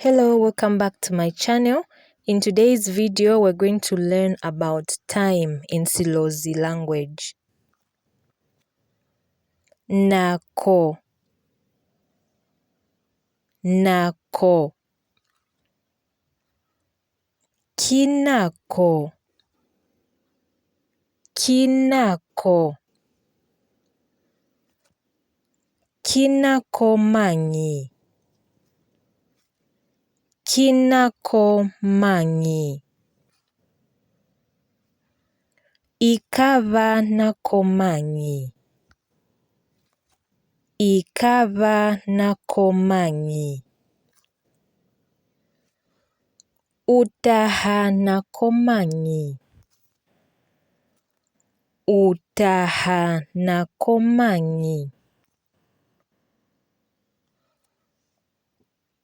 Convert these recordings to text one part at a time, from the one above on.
Hello, welcome back to my channel. In today's video, we're going to learn about time in SILOZI language. NAKO, NAKO, KINAKO, KINAKO, KINAKO MAÑI, KINAKO MAñI, IKABA NAKO MAñI, IKABA NAKO MAñI, UTAHA NAKO MAñI, UTAHA NAKO MAñI,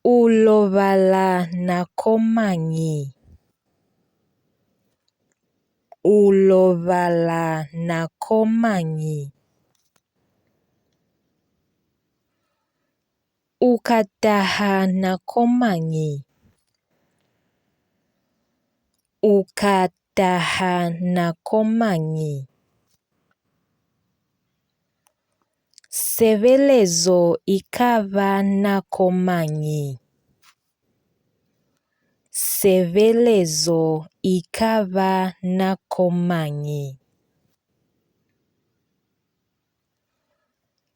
Ulobala NAKO MAñI, Ulobala NAKO MAñI, UKATAHA NAKO MAñI, UKATAHA NAKO MAñI, SEBELEZO IKABA NAKO MAñI, SEBELEZO IKABA NAKO MAñI,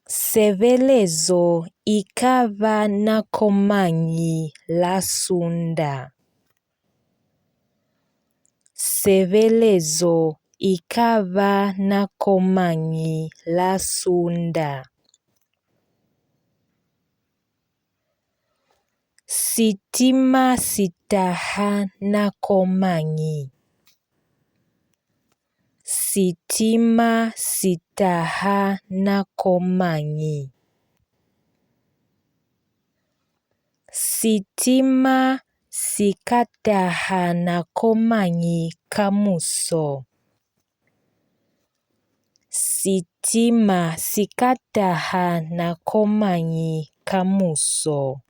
SEBELEZO IKABA NAKO MAñI la sunda. SEBELEZO IKABA NAKO MAñI la sunda. SITIMA SITAHA NAKO MAñI, SITIMA SITAHA NAKO MAñI, SITIMA SIKATAHA NAKO MAñI KAMUSO, SITIMA SIKATAHA NAKO MAñI KAMUSO,